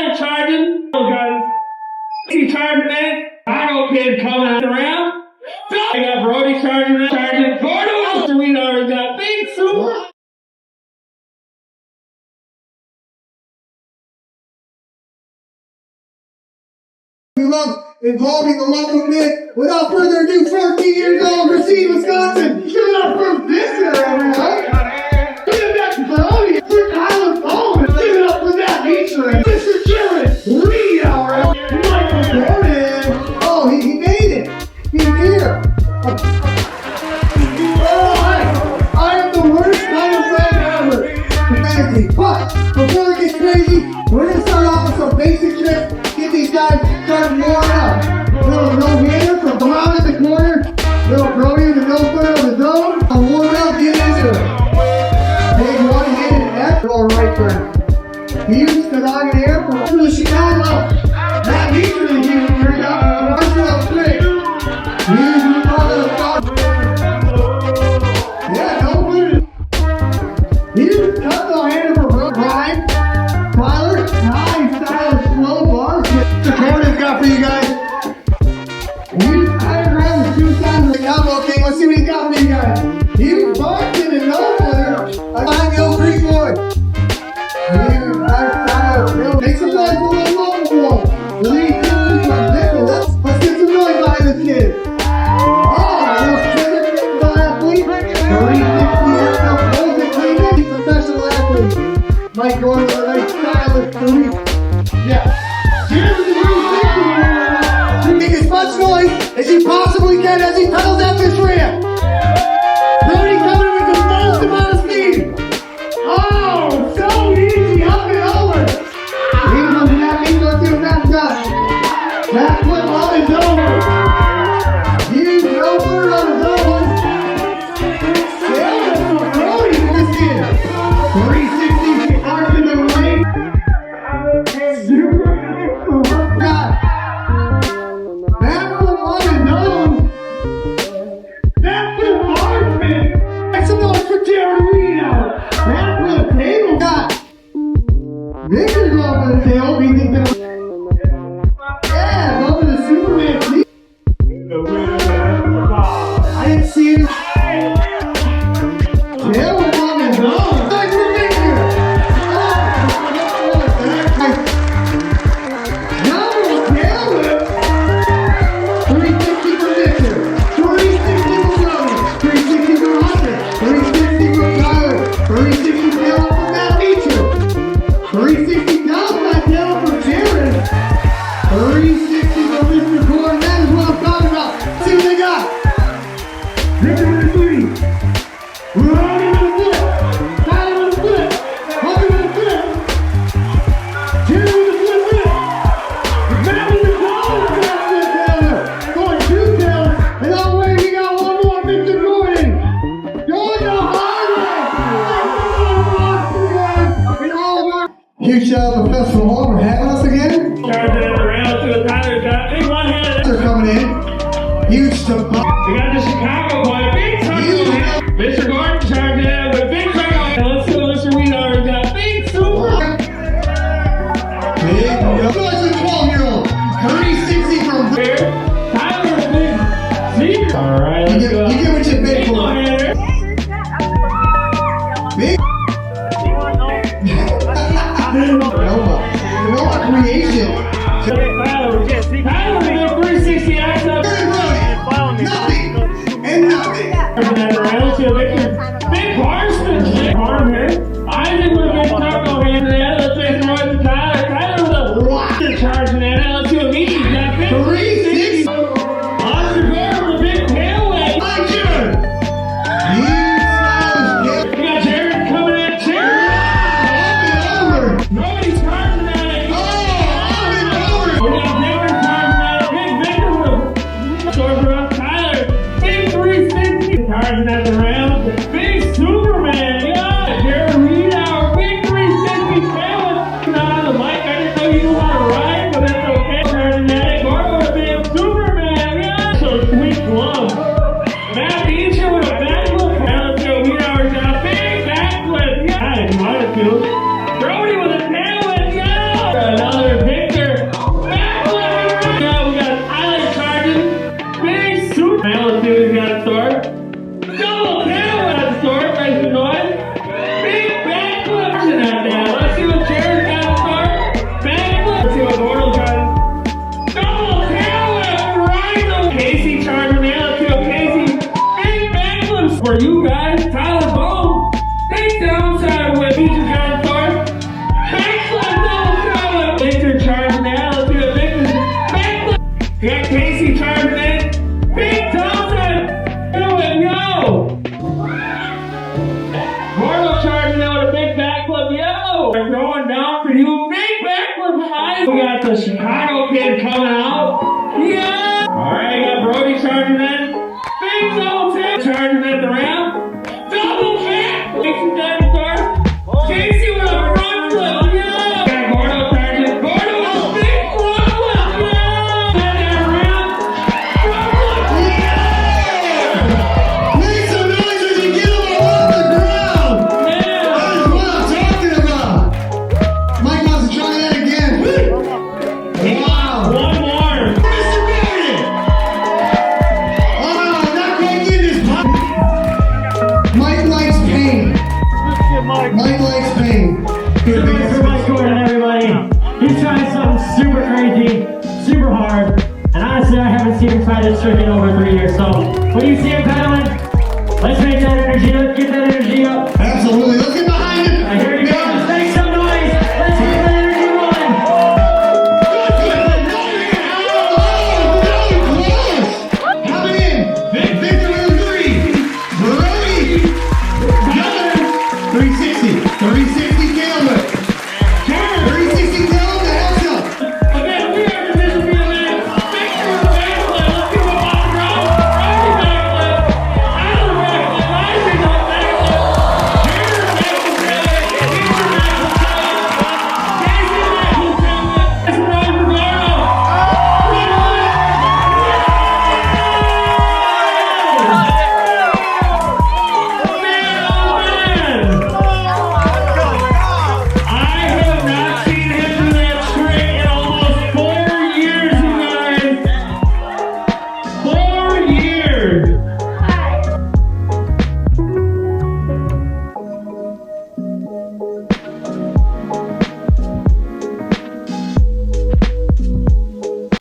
Tyler charging. Oh, guys. He charging that. Chicago kid coming around. I got Brody charging that. Charging Gordo. We already got Big Super. We love involving the local bit. Without further ado, 14 years old, Racine, Wisconsin. Give it up for visitor, everyone. Give it back to Brody. For Tyler Bowman. Give it up for that feature. Mr. Jared Reed, our Michael Gordon. Oh, he made it. He's here. Oh, I am the worst kind of friend ever. Fantasy. But before we get crazy, we're going to start off with some basic tricks. Get these guys started warming up. Little no-hander from Brown in the corner. Little Brody in the no-footer on the zone. I'll warm up, get into it. Take one-handed F, little right turn. Huge toboggan air from the Chicago. That means for the huge turn up. Marshall quick. Huge move on to the top. Yeah, no-footer. Huge cut no-hander for Brian. Tyler, nice style, slow bars. The corner's got for you guys. I grab the 2 times the combo king. Let's see what he got for you guys. Huge bars in the no-footer. Behind the old Greek boy. Huge nice style. Make some noise for a little long ball. Lead to the nickel. Let's get some noise behind this kid. Oh, a little trigger athlete. 360 holds it clean. He's a professional athlete. Mike Gordon with a nice stylist 3. Yeah. Here's the 360. Make as much noise as you possibly can as he pedals out this ramp. Brody coming with the most amount of speed. Oh, so easy. Up and over. He comes in that mean. Let's see what that's got. That flip on his over. Huge over on his over. Sailed from Brody for this kid. 360 arm in the ring. Super. God. That was on his nose. That was hard, man. Make some noise for Jared Reed out. That was a table. God. Victor's over the tail. We think that. Yeah, over the Superman. I didn't see it. Tail was on his nose. Like for Victor. Double tail whip. 360 for Victor. 360 for Brody. 360 for Hunter. 360 for Tyler. 360 tail up from that feature. 360 down that tail for Jared. 360 for Mr. Gordon. That is what I'm talking about. See what they got. Victor with a 3. Brody with a flip. Tyler with a flip. Hunter with a flip. Jared with a flip flip. Matt with the ball with that flip tailor. Going 2 tails. And all the way we got one more. Mr. Gordon. Going the hard way. And all of our huge shout out to Festival Hall for having us again. Charging it around to the Tyler got big one-handed. They're coming in. Huge to We got the Chicago boy, Big Super. Mr. Gordon charging it with Big Super. And let's see what Mr. Reed already got. Big Super. big. Guys, a 12-year-old. 360 from Here. Tyler with Big Zebra. All right, let's go. You get what you bid for. one-hander. Big. Nova creation. Tyler with Big 360 access. Nothing. And nothing. Around to Victor. Big Barstman. Arm here. Isaac with a big taco hand in the other. Let's take the right to Tyler. Tyler with a rocket charging in. Let's see what Meaty's got. 360. Oscar Gordon with a big tailway. My Jared. He smiles. We got Jared coming in. Jared. Up and over. Nobody's charging at it. Up and over. We got Victor charging at it. Big Victor with Sorber up Tyler. Big 360. Charging at the round. Big Superman. Yeah. Jared Reed our big 360 tailway. Not on the mic. I didn't know you knew how to ride, but that's okay. Charging at it. Gordon with a big Superman. Yeah. So sweet glove. Matt Beecher with a backflip. Now let's go. Weed hours got a big backflip. Yeah. I might have feel. Brody with a tailwind. Yeah. Another We got the Chicago kid coming out. Yeah! Alright, got Brody charging in. Big double tip. Charging at the ramp. Double kick. Makes dead start. Casey with a front flip. Yeah! Got Gordo charging. Gordo with a big front flip. Yeah! At that ramp. Front flip. Yeah! Make some noise as you get them off the ground. Yeah! That is what I'm talking about. Mike wants to try that again. Wow. One more. Mr. Barry. Oh, I'm not quite getting this. Mike likes pain. Mike likes pain. Thanks for Mike Gordon, everybody. He's trying something super crazy, super hard, and honestly, I haven't seen him try this trick in over 3 years. So when you see him pedaling, let's make that